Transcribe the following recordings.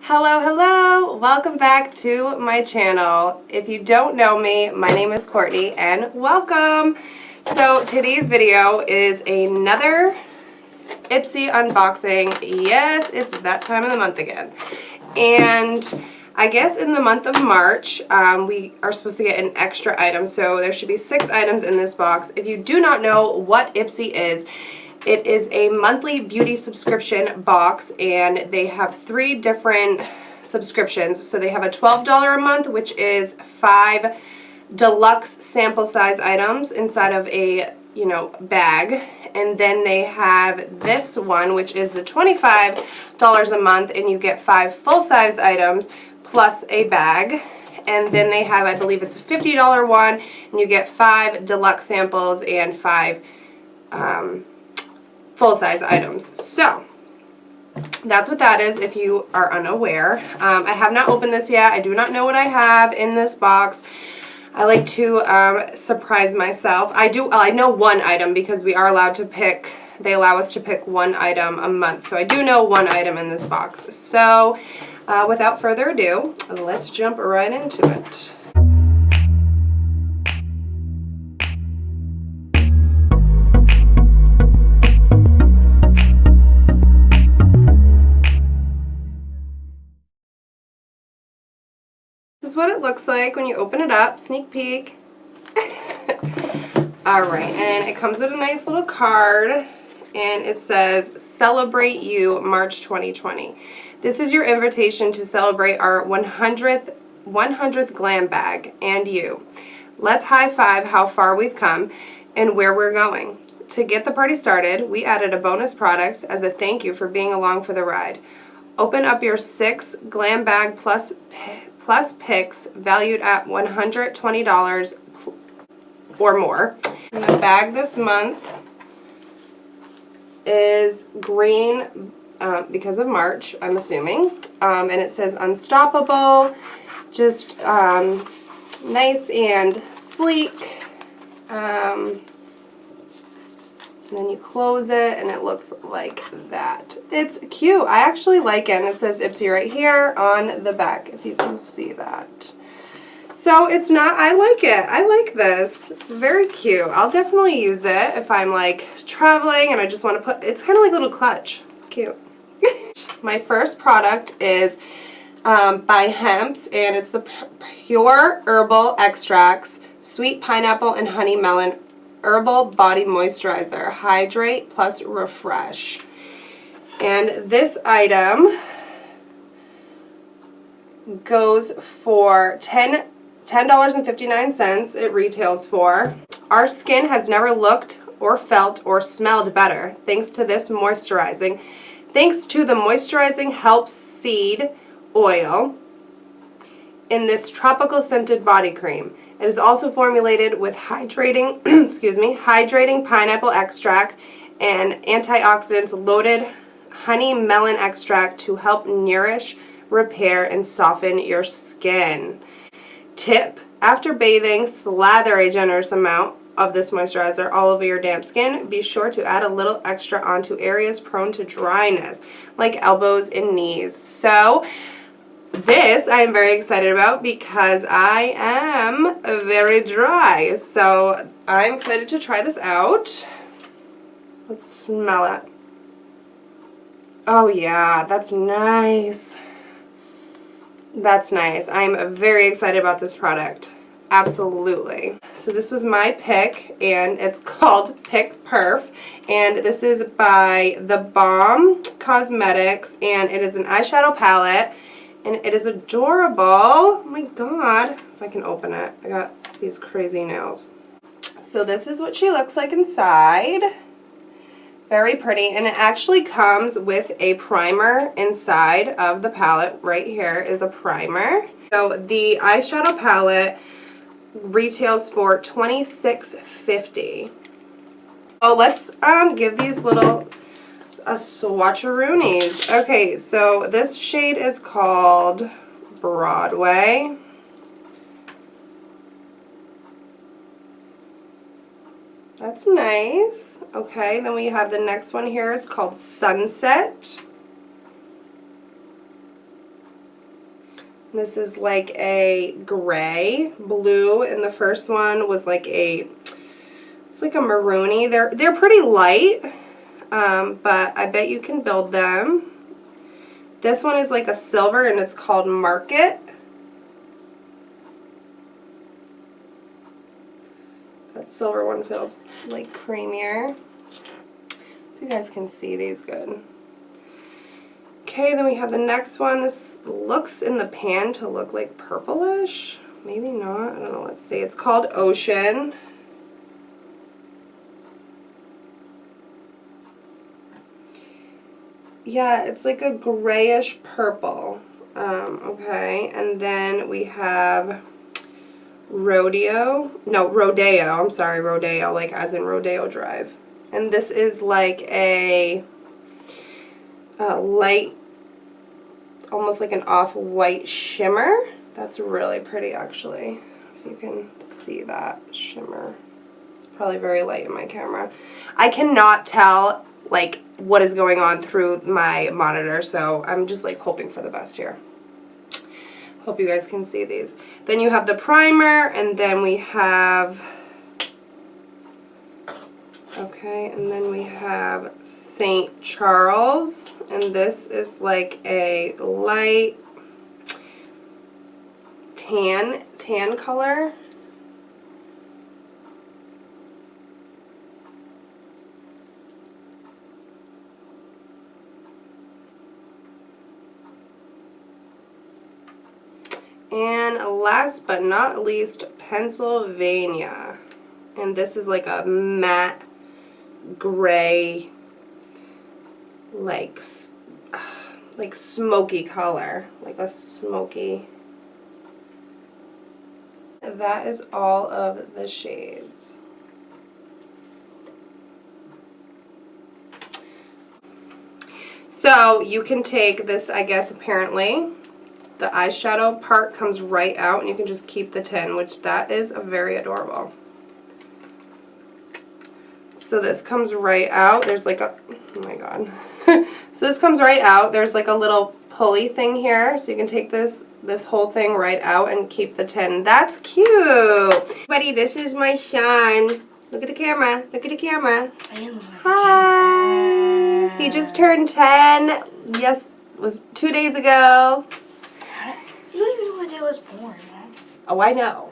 Hello, hello! Welcome back to my channel. If you don't know me, my name is Courtney and welcome! So today's video is another IPSY unboxing. Yes, it's that time of the month again. And I guess in the month of March, we are supposed to get an extra item. So there should be 6 items in this box. If you do not know what IPSY is, it is a monthly beauty subscription box, and they have 3 different subscriptions. So they have a $12 a month, which is 5 deluxe sample size items inside of a, bag. And then they have this one, which is the $25 a month, and you get 5 full-size items plus a bag. And then they have, I believe it's a $50 one, and you get 5 deluxe samples and 5 full-size items. So that's what that is if you are unaware. I have not opened this yet. I do not know what I have in this box. I like to surprise myself. I know one item because we are allowed to pick, they allow us to pick 1 item a month. So I do know 1 item in this box. So without further ado, let's jump right into it. This is what it looks like when you open it up. Sneak peek. Alright, and it comes with a nice little card, and it says, "Celebrate You, March 2020. This is your invitation to celebrate our 100th glam bag and you. Let's high-five how far we've come and where we're going. To get the party started, we added a bonus product as a thank you for being along for the ride. Open up your 6 glam bag plus picks valued at $120 or more. And the bag this month is green because of March, I'm assuming. And it says Unstoppable, just nice and sleek. And then you close it and it looks like that. It's cute. I actually like it. And it says IPSY right here on the back, if you can see that. So it's not, I like it. I like this. It's very cute. I'll definitely use it if I'm like traveling and I just want to put, it's kind of like a little clutch. It's cute. My first product is by Hemp's, and it's the Pure Herbal Extracts Sweet Pineapple and Honey Melon Herbal Body Moisturizer. Hydrate plus refresh. And this item goes for $10.59. It retails for. Our skin has never looked or felt or smelled better thanks to this moisturizing. Thanks to the moisturizing help seed oil in this tropical scented body cream. It is also formulated with hydrating, hydrating pineapple extract and antioxidants loaded honey melon extract to help nourish, repair, and soften your skin. Tip: after bathing, slather a generous amount of this moisturizer all over your damp skin. Be sure to add a little extra onto areas prone to dryness, like elbows and knees. So this I am very excited about because I am very dry. So I'm excited to try this out. Let's smell it. Oh yeah, that's nice. That's nice. I'm very excited about this product. Absolutely. So this was my pick, and it's called Pick Perf, and this is by The Balm Cosmetics, and it is an eyeshadow palette, and it is adorable. Oh my god. If I can open it. I got these crazy nails. So this is what she looks like inside. Very pretty, and it actually comes with a primer inside of the palette. Right here is a primer. So the eyeshadow palette retails for $26.50. Oh, let's give these little swatcheroonies. Okay, so this shade is called Broadway. That's nice. Okay, then we have the next one here is called Sunset. This is like a gray, blue, and the first one was like a, it's like a maroony. They're pretty light, but I bet you can build them. This one is like a silver and it's called Market. That silver one feels like creamier. You guys can see these good. Okay, then we have the next one. This looks in the pan to look like purplish. Maybe not. I don't know. Let's see. It's called Ocean. Yeah, it's like a grayish purple. Okay, and then we have Rodeo, I'm sorry, Rodeo, like as in Rodeo Drive. And this is like a light, almost like an off-white shimmer. That's really pretty, actually, if you can see that shimmer. It's probably very light in my camera. I cannot tell, like, what is going on through my monitor, so I'm just, like, hoping for the best here. Hope you guys can see these. Then you have the primer, and then we have, okay, and then we have St. Charles, and this is like a light tan color. And last but not least, Pennsylvania. And this is like a matte gray, like smoky color. Like a smoky. That is all of the shades. So you can take this, I guess, apparently. The eyeshadow part comes right out and you can just keep the tin, which that is very adorable. So this comes right out. There's like a, oh my god. So this comes right out. There's like a little pulley thing here. So you can take this whole thing right out and keep the tin. That's cute. Buddy, this is my son. Look at the camera. Look at the camera. Hi. He just turned 10. Yes, it was 2 days ago. You don't even know what day I was born, man. Oh, I know.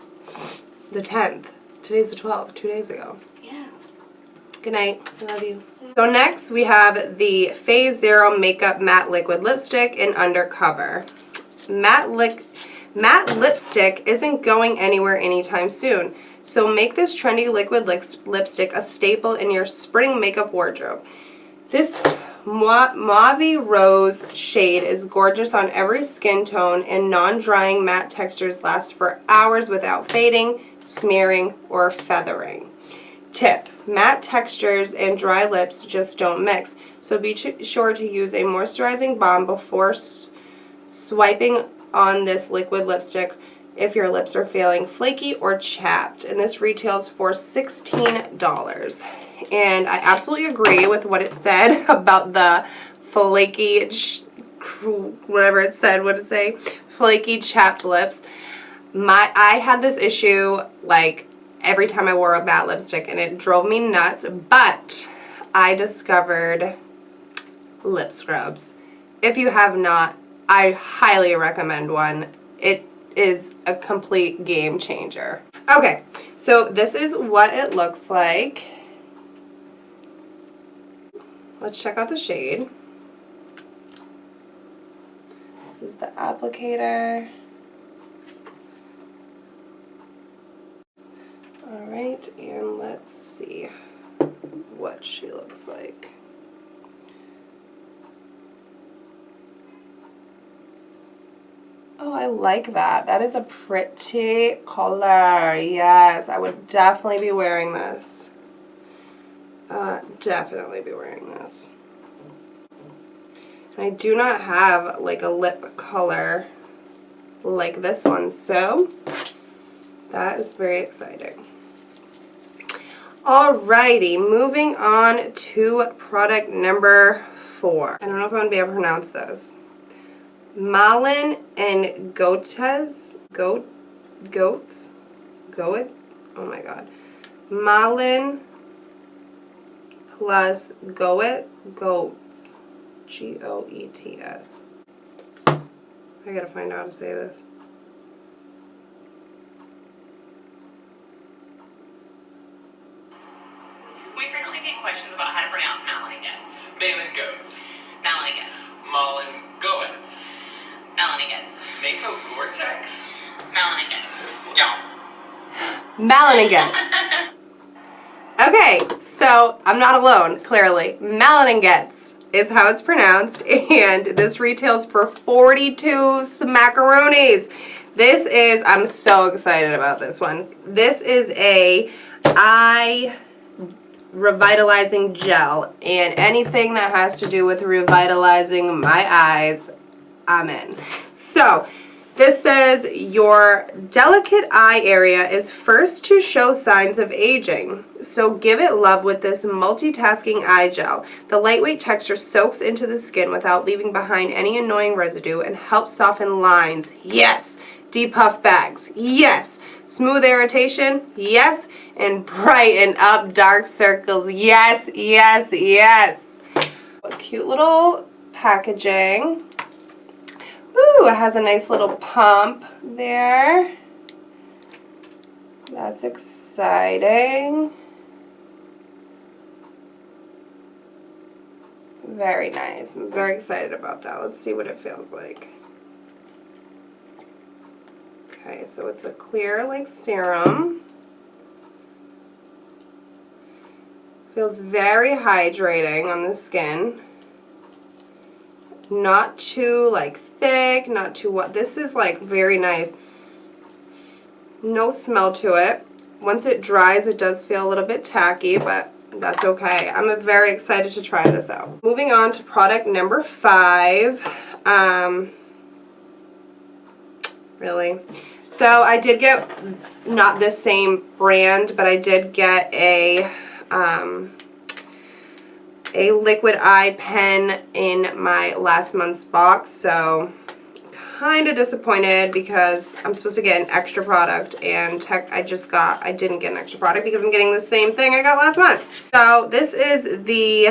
The 10th. Today's the 12th, 2 days ago. Yeah. Good night. I love you. So next we have the Phase Zero Makeup Matte Liquid Lipstick in Undercover. Matte lipstick isn't going anywhere anytime soon, so make this trendy liquid lipstick a staple in your spring makeup wardrobe. This Mauve Rose shade is gorgeous on every skin tone, and non-drying matte textures last for hours without fading, smearing, or feathering. Tip: matte textures and dry lips just don't mix, so be sure to use a moisturizing balm before swiping on this liquid lipstick if your lips are feeling flaky or chapped. And this retails for $16. And I absolutely agree with what it said about the flaky, whatever it said, what did it say? Flaky, chapped lips. I had this issue like every time I wore a matte lipstick and it drove me nuts, but I discovered lip scrubs. If you have not, I highly recommend one. It is a complete game changer. Okay, so this is what it looks like. Let's check out the shade. This is the applicator. Alright, and let's see what she looks like. Oh, I like that. That is a pretty color. Yes, I would definitely be wearing this. Definitely be wearing this. And I do not have like a lip color like this one, so that is very exciting. Alrighty, moving on to product number 4. I don't know if I'm going to be able to pronounce this. Malin and Goats, oh my god, Malin plus Goats, Goets. I gotta find out how to say this. We frequently get questions about how to pronounce Malinigens. Malin Goats. Malinigens. Malin Goets. Malinigens. Mako Gore-Tex? Malinigens. Don't. Malinigens. Okay, so I'm not alone, clearly. Malinigens is how it's pronounced, and this retails for 42 smackaroonies. This is, I'm so excited about this one. This is a eye revitalizing gel, and anything that has to do with revitalizing my eyes, I'm in. So, this says your delicate eye area is first to show signs of aging. So give it love with this multitasking eye gel. The lightweight texture soaks into the skin without leaving behind any annoying residue and helps soften lines. Yes. Depuff bags. Yes. Smooth irritation. Yes. And brighten up dark circles. Yes, yes, yes. Cute little packaging. Ooh, it has a nice little pump there. That's exciting. Very nice. I'm very excited about that. Let's see what it feels like. Okay, so it's a clear like serum. Feels very hydrating on the skin. Not too like thick, not too what. This is like very nice. No smell to it. Once it dries, it does feel a little bit tacky, but that's okay. I'm very excited to try this out. Moving on to product number 5. Really? So I did get, not this same brand, but I did get a liquid eye pen in my last month's box, so kind of disappointed because I'm supposed to get an extra product, and I didn't get an extra product because I'm getting the same thing I got last month. So this is the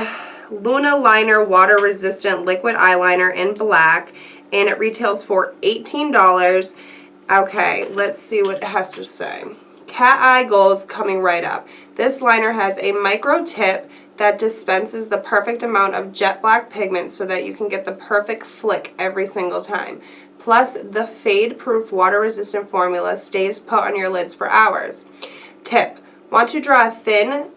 Luna Liner Water Resistant Liquid Eyeliner in black, and it retails for $18. Okay, let's see what it has to say. Cat eye goals coming right up. This liner has a micro tip that dispenses the perfect amount of jet black pigment so that you can get the perfect flick every single time. Plus, the fade-proof water-resistant formula stays put on your lids for hours. Tip: want to draw thin,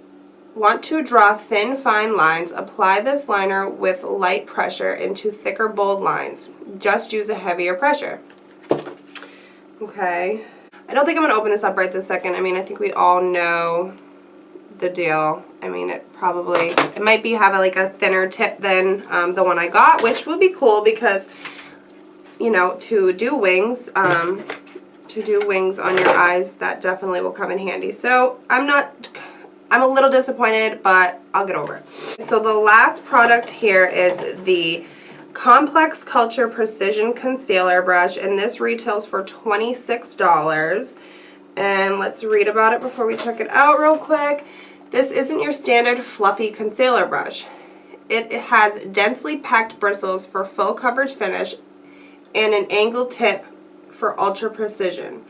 fine lines? Apply this liner with light pressure into thicker, bold lines. Just use a heavier pressure. Okay. I don't think I'm going to open this up right this second. I mean, I think we all know the deal. I mean, it might have like a thinner tip than the one I got, which would be cool because, you know, to do wings on your eyes, that definitely will come in handy. So I'm a little disappointed, but I'll get over it. So the last product here is the Complex Culture Precision Concealer Brush, and this retails for $26. And let's read about it before we check it out real quick. This isn't your standard fluffy concealer brush. It has densely packed bristles for full coverage finish and an angled tip for ultra precision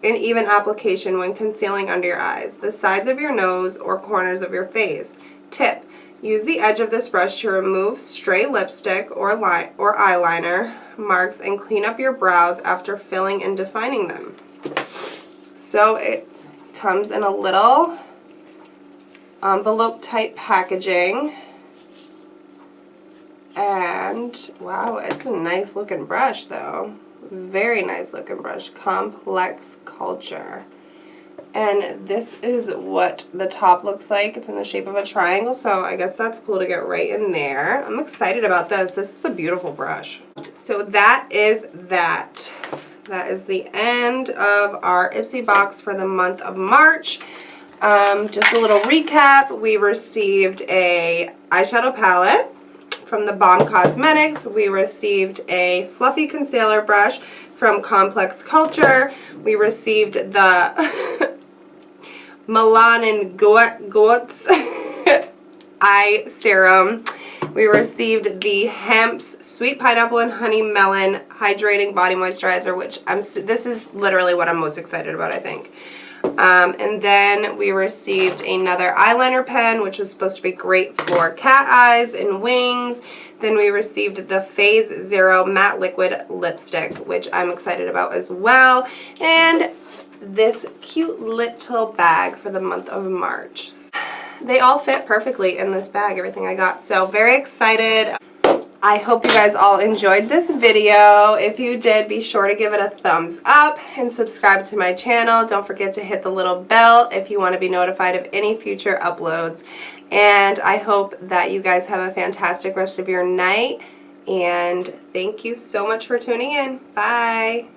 and even application when concealing under your eyes, the sides of your nose, or corners of your face. Tip: use the edge of this brush to remove stray lipstick or eyeliner marks and clean up your brows after filling and defining them. So it comes in a little envelope type packaging, and wow, it's a nice looking brush though. Very nice looking brush. Complex Culture. And this is what the top looks like. It's in the shape of a triangle, so I guess that's cool to get right in there. I'm excited about this. This is a beautiful brush. So that is that. That is the end of our IPSY box for the month of March. Just a little recap. We received a eyeshadow palette from the Balm Cosmetics. We received a fluffy concealer brush from Complex Culture. We received the Milan and Goetz eye serum. We received the Hemp's Sweet Pineapple and Honey Melon Hydrating Body Moisturizer, which this is literally what I'm most excited about, I think. And then we received another eyeliner pen, which is supposed to be great for cat eyes and wings. Then we received the Phase Zero Matte Liquid Lipstick, which I'm excited about as well. And this cute little bag for the month of March. They all fit perfectly in this bag, everything I got. So very excited. I hope you guys all enjoyed this video. If you did, be sure to give it a thumbs up and subscribe to my channel. Don't forget to hit the little bell if you want to be notified of any future uploads. And I hope that you guys have a fantastic rest of your night. And thank you so much for tuning in. Bye.